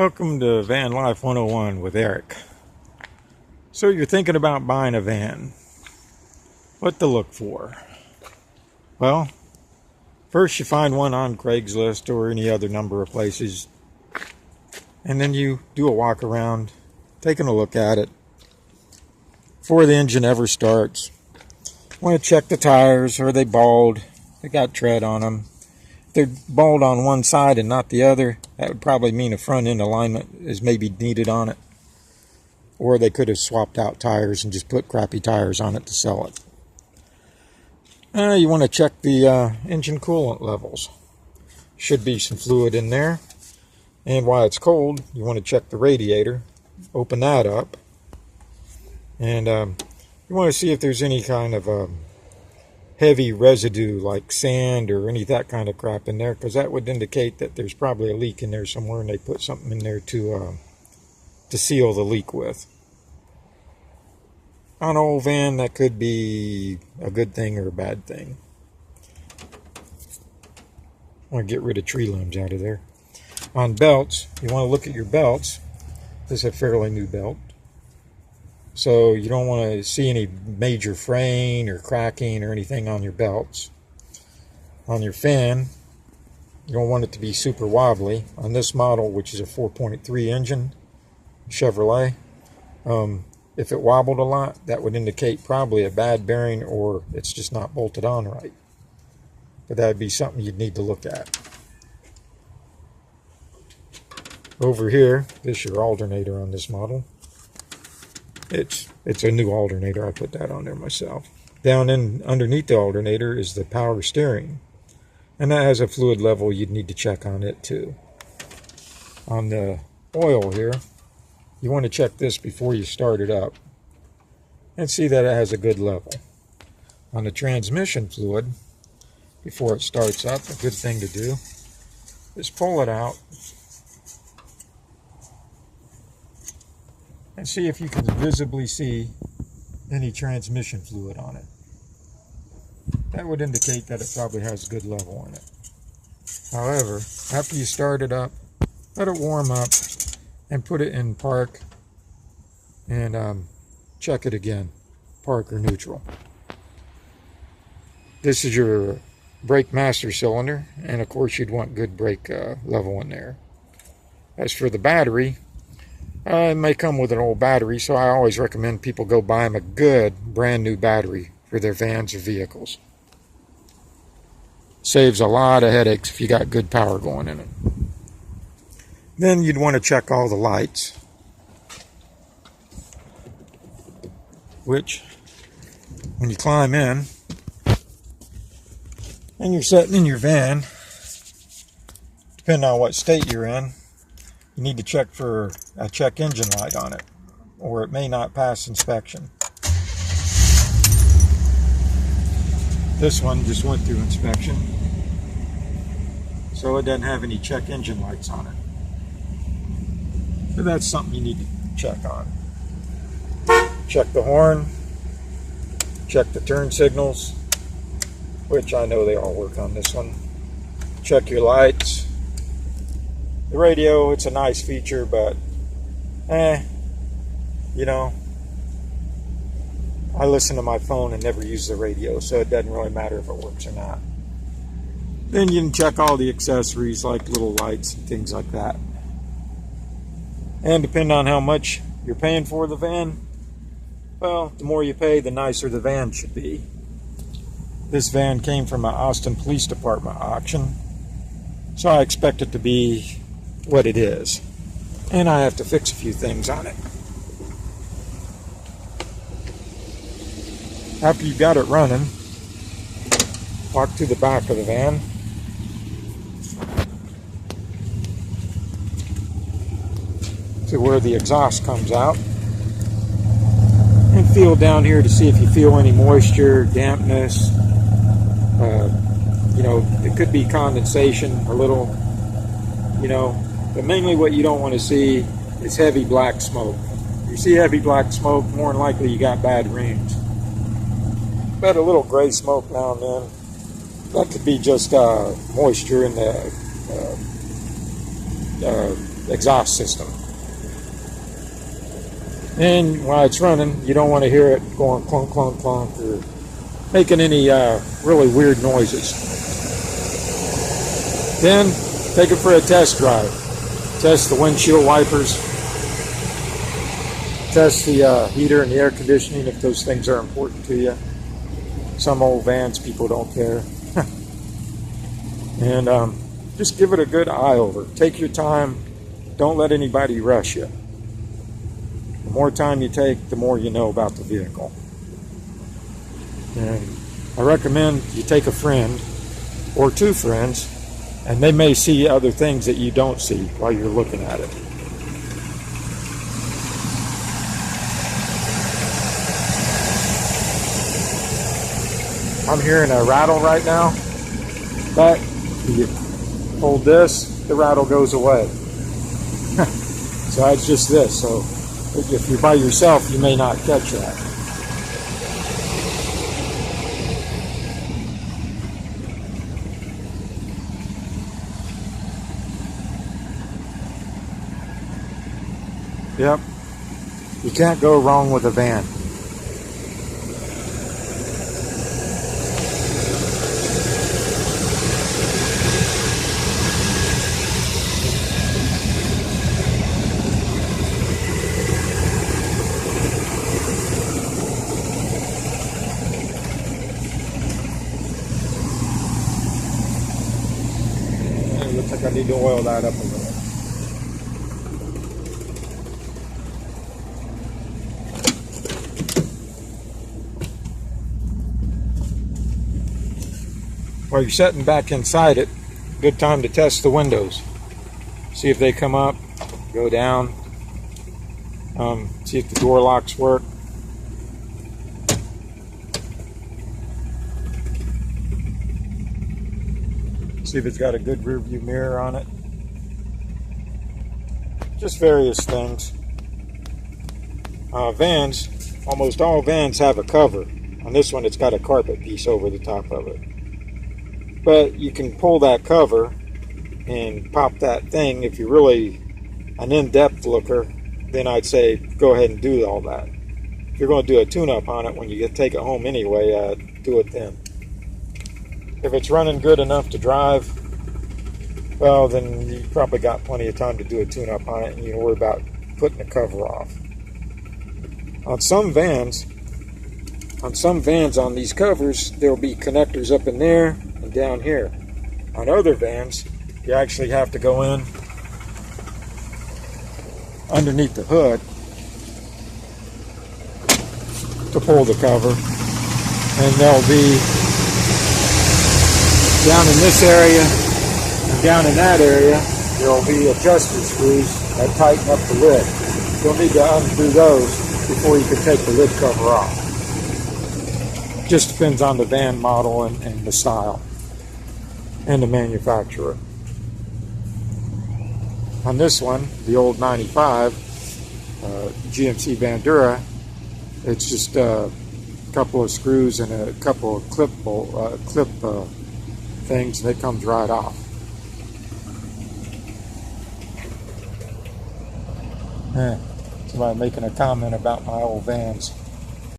Welcome to Van Life 101 with Eric. So you're thinking about buying a van. What to look for? Well, first you find one on Craigslist or any other number of places. And then you do a walk around, taking a look at it. Before the engine ever starts, want to check the tires. Are they bald? They got tread on them. If they're bald on one side and not the other, that would probably mean a front end alignment is maybe needed on it. Or they could have swapped out tires and just put crappy tires on it to sell it. You want to check the engine coolant levels. Should be some fluid in there. And while it's cold, you want to check the radiator. Open that up. And you want to see if there's any kind of heavy residue like sand or any that kind of crap in there, because that would indicate that there's probably a leak in there somewhere and they put something in there to seal the leak with. On an old van, that could be a good thing or a bad thing. I want to get rid of tree limbs out of there. On belts, you want to look at your belts. This is a fairly new belt. So you don't want to see any major fraying or cracking or anything on your belts. On your fan, you don't want it to be super wobbly. On this model, which is a 4.3 engine Chevrolet, if it wobbled a lot, that would indicate probably a bad bearing or it's just not bolted on right. But that would be something you'd need to look at. Over here, this is your alternator on this model. It's a new alternator. I put that on there myself. Down in underneath the alternator is the power steering. And that has a fluid level you'd need to check on it too. On the oil here, you want to check this before you start it up and see that it has a good level. On the transmission fluid, before it starts up, a good thing to do is pull it out and see if you can visibly see any transmission fluid on it. That would indicate that it probably has a good level in it. However, after you start it up, let it warm up and put it in park and check it again, park or neutral. This is your brake master cylinder, and of course you'd want good brake level in there. As for the battery, it may come with an old battery, so I always recommend people go buy them a good brand new battery for their vans or vehicles. Saves a lot of headaches if you got good power going in it. Then you'd want to check all the lights, which when you climb in and you're sitting in your van, depending on what state you're in, you need to check for a check engine light on it, or it may not pass inspection. This one just went through inspection, so it doesn't have any check engine lights on it. So that's something you need to check on. Check the horn, check the turn signals, which I know they all work on this one. Check your lights. The radio, it's a nice feature, but you know, I listen to my phone and never use the radio, so it doesn't really matter if it works or not. Then you can check all the accessories like little lights and things like that. And depending on how much you're paying for the van, well, the more you pay, the nicer the van should be. This van came from an Austin Police Department auction, so I expect it to be what it is, and I have to fix a few things on it. After you've got it running, walk to the back of the van, to where the exhaust comes out, and feel down here to see if you feel any moisture, dampness. You know, it could be condensation a little, you know. But mainly what you don't want to see is heavy black smoke. If you see heavy black smoke, more than likely you got bad rims. But a little gray smoke now and then, that could be just moisture in the exhaust system. And while it's running, you don't want to hear it going clunk, clunk, clunk, or making any really weird noises. Then take it for a test drive. Test the windshield wipers. Test the heater and the air conditioning if those things are important to you. Some old vans, people don't care. And just give it a good eye over. Take your time. Don't let anybody rush you. The more time you take, the more you know about the vehicle. And I recommend you take a friend or two friends, and they may see other things that you don't see while you're looking at it. I'm hearing a rattle right now, but you hold this, the rattle goes away. So it's just this. So if you're by yourself, you may not catch that. Yep. You can't go wrong with a van. It looks like I need to oil that up a little. While you're sitting back inside it, good time to test the windows. See if they come up, go down, see if the door locks work. See if it's got a good rear view mirror on it. Just various things. Vans, almost all vans have a cover. On this one, it's got a carpet piece over the top of it. But you can pull that cover and pop that thing. If you're really an in-depth looker, then I'd say go ahead and do all that. If you're going to do a tune-up on it when you take it home anyway, do it then. If it's running good enough to drive, well, then you've probably got plenty of time to do a tune-up on it, and you can worry about putting the cover off. On some vans on these covers, there'll be connectors up in there and down here. On other vans, you actually have to go in underneath the hood to pull the cover, and they'll be down in this area and down in that area. There'll be adjuster screws that tighten up the lid. You'll need to undo those before you can take the lid cover off. Just depends on the van model and the style and the manufacturer. On this one, the old 95 GMC Bandura, it's just a couple of screws and a couple of clip things, and it comes right off. Somebody making a comment about my old vans.